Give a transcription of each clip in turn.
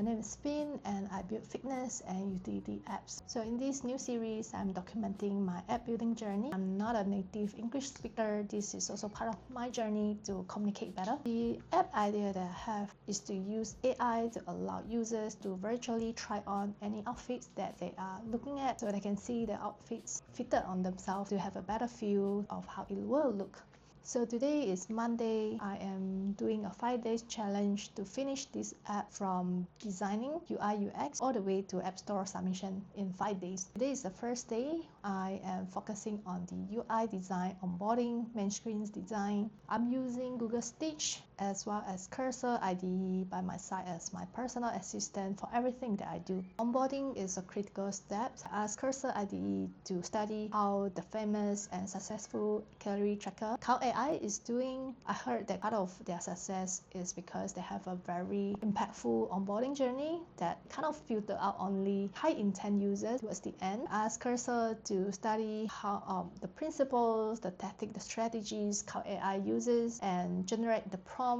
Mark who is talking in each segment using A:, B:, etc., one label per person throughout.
A: My name is Spin and I build fitness and utility apps. So in this new series, I'm documenting my app building journey. I'm not a native English speaker. This is also part of my journey to communicate better. The app idea that I have is to use AI to allow users to virtually try on any outfits that they are looking at, so they can see the outfits fitted on themselves to have a better feel of how it will look. So today is Monday. I am doing a 5-day challenge to finish this app from designing UI UX all the way to App Store submission in 5 days. Today is the first day. I am focusing on the UI design, onboarding, main screens design. I'm using Google Stitch as well as Cursor IDE by my side as my personal assistant for everything that I do. Onboarding is a critical step. I asked Cursor IDE to study how the famous and successful calorie tracker Count AI is doing. I heard that part of their success is because they have a very impactful onboarding journey that kind of filter out only high intent users towards the end. I asked Cursor to study how the principles, the tactics, the strategies Count AI uses and generate the prompt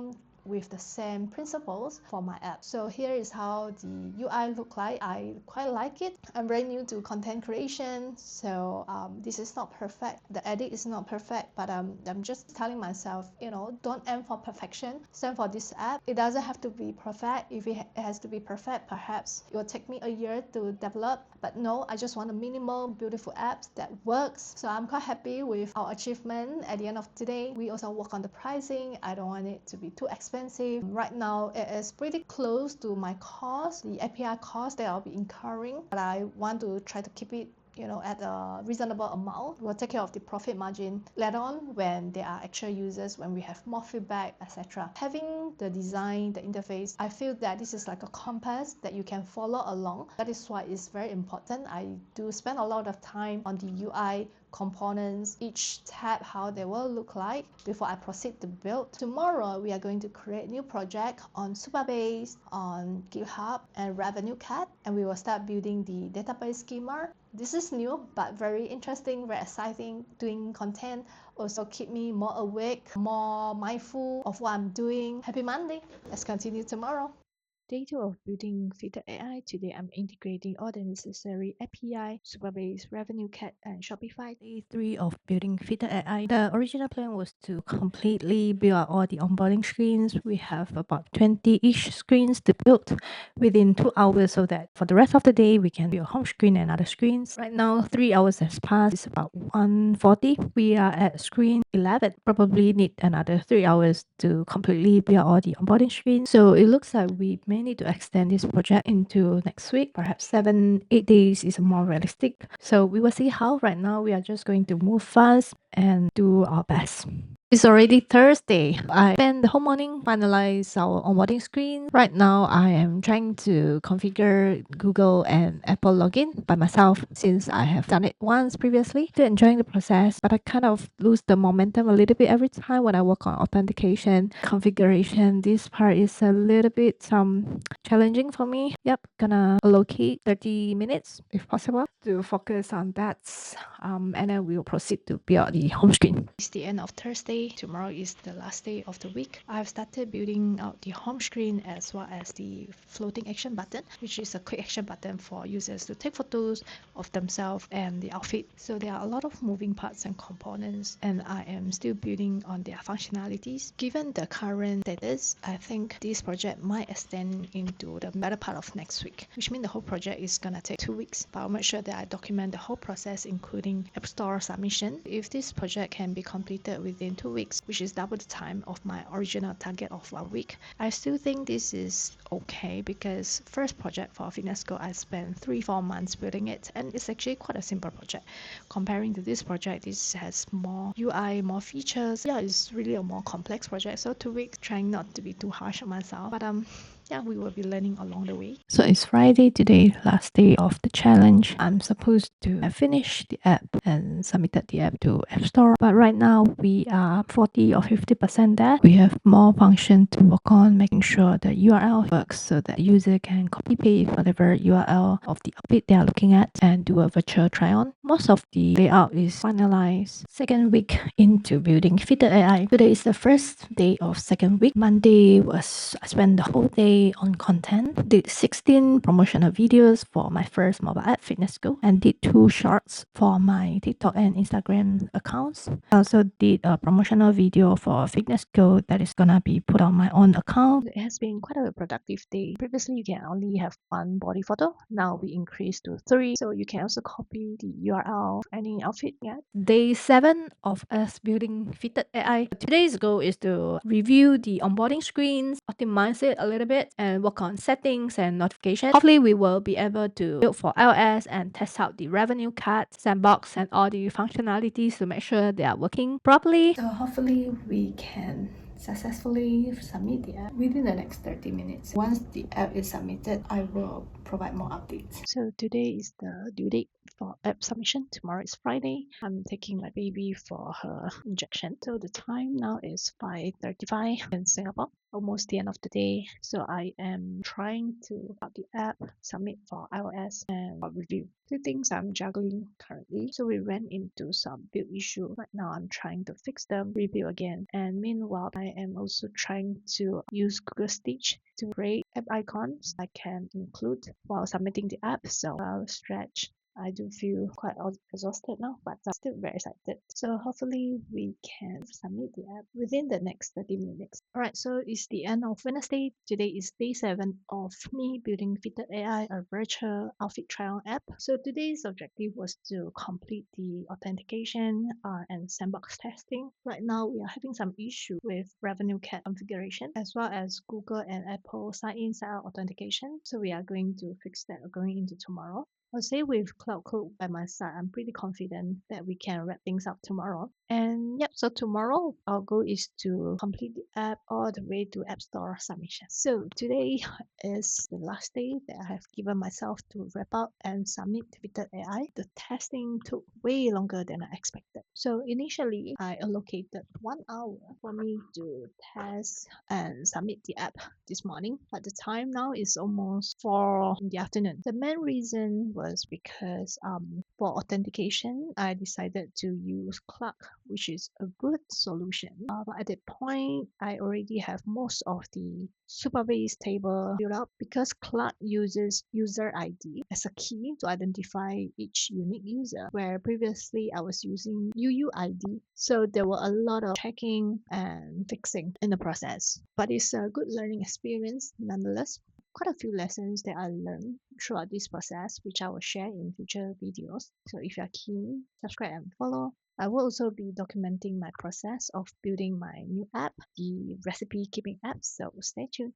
A: with the same principles for my app. So here is how the UI look like. I quite like it. I'm very new to content creation, so this is not perfect. The edit is not perfect, but I'm just telling myself, don't aim for perfection. Same for this app. It doesn't have to be perfect. If it has to be perfect, perhaps it will take me a year to develop. But no, I just want a minimal, beautiful app that works. So I'm quite happy with our achievement at the end of the day. We also work on the pricing. I don't want it to be too expensive. Right now, it is pretty close to my cost, the API cost that I'll be incurring, but I want to try to keep it at a reasonable amount. We'll take care of the profit margin later on when there are actual users, when we have more feedback, etc. Having the design, the interface, I feel that this is like a compass that you can follow along. That is why it's very important. I do spend a lot of time on the UI components, each tab, how they will look like before I proceed to build. Tomorrow, we are going to create new project on Supabase, on GitHub, and RevenueCat, and we will start building the database schema. This is new, but very interesting, very exciting. Doing content also keep me more awake, more mindful of what I'm doing. Happy Monday. Let's continue tomorrow. Day 2 of building Fitted AI. Today I'm integrating all the necessary API, Supabase, RevenueCat, and Shopify. Day 3 of building Fitted AI. The original plan was to completely build out all the onboarding screens. We have about 20-ish screens to build within 2 hours, so that for the rest of the day we can build home screen and other screens. Right now 3 hours has passed. It's about 1:40. We are at screen 11. Probably need another 3 hours to completely build all the onboarding screens. So it looks like we may need to extend this project into next week. Perhaps 7-8 days is more realistic. So we will see how. Right now we are just going to move fast and do our best. It's already Thursday. I spent the whole morning finalize our onboarding screen. Right now, I am trying to configure Google and Apple login by myself since I have done it once previously. Still enjoying the process, but I kind of lose the momentum a little bit every time when I work on authentication, configuration. This part is a little bit challenging for me. Yep, gonna allocate 30 minutes if possible to focus on that. And then we will proceed to build the home screen. It's the end of Thursday. Tomorrow is the last day of the week. I've started building out the home screen as well as the floating action button, which is a quick action button for users to take photos of themselves and the outfit. So there are a lot of moving parts and components, and I am still building on their functionalities. Given the current status, I think this project might extend into the better part of next week, which means the whole project is gonna take 2 weeks. But I'll make sure that I document the whole process, including App Store submission. If this project can be completed within 2 weeks, which is double the time of my original target of 1 week, I still think this is okay, because first project for Fitness Go, I spent 3-4 months building it, and it's actually quite a simple project. Comparing to this project, this has more UI, more features. Yeah, it's really a more complex project. So 2 weeks, trying not to be too harsh on myself, but yeah, we will be learning along the way. So it's Friday today, last day of the challenge. I'm supposed to have finished the app and submitted the app to App Store, but right now we are 40 or 50% there. We have more function to work on, making sure the URL works so that user can copy paste whatever URL of the outfit they are looking at and do a virtual try on. Most of the layout is finalized. Second week into building Fitted AI. Today is the first day of second week. Monday was I spent the whole day day on content. Did 16 promotional videos for my first mobile app, Fitness Go, and did 2 shorts for my TikTok and Instagram accounts. I also did a promotional video for Fitness Go that is gonna be put on my own account. It has been quite a productive day. Previously, you can only have 1 body photo. Now we increased to 3, so you can also copy the URL of any outfit yet. Day 7 of us building Fitted AI. Today's goal is to review the onboarding screens, optimize it a little bit, and work on settings and notifications. Hopefully, we will be able to build for iOS and test out the revenue card, sandbox, and all the functionalities to make sure they are working properly. So hopefully we can successfully submit the app within the next 30 minutes. Once the app is submitted, I will provide more updates. So today is the due date for app submission. Tomorrow is Friday. I'm taking my baby for her injection. So the time now is 5:35 in Singapore, almost the end of the day. So I am trying to out the app, submit for iOS and review. 2 things I'm juggling currently. So we ran into some build issue. Right now I'm trying to fix them, rebuild again. And meanwhile, I am also trying to use Google Stitch to create app icons I can include while submitting the app. So I'll stretch. I do feel quite exhausted now, but I'm still very excited. So hopefully we can submit the app within the next 30 minutes. Alright, so it's the end of Wednesday. Today is day 7 of me building Fitted AI, a virtual outfit try-on app. So today's objective was to complete the authentication and sandbox testing. Right now we are having some issue with revenue cat configuration as well as Google and Apple sign-in sign-out authentication. So we are going to fix that going into tomorrow. I'll say with Cloud Code by my side, I'm pretty confident that we can wrap things up tomorrow. And yep, so tomorrow our goal is to complete the app all the way to App Store submission. So today is the last day that I have given myself to wrap up and submit Fitted AI. The testing took way longer than I expected. So initially, I allocated 1 hour for me to test and submit the app this morning, but the time now is almost 4 in the afternoon. The main reason was because for authentication, I decided to use Clark, which is a good solution. But at that point, I already have most of the Supabase table built up because Clark uses user ID as a key to identify each unique user, where previously I was using UUID. So there were a lot of checking and fixing in the process. But it's a good learning experience nonetheless. Quite a few lessons that I learned throughout this process, which I will share in future videos. So if you are keen, subscribe and follow. I will also be documenting my process of building my new app, the recipe keeping app, so stay tuned.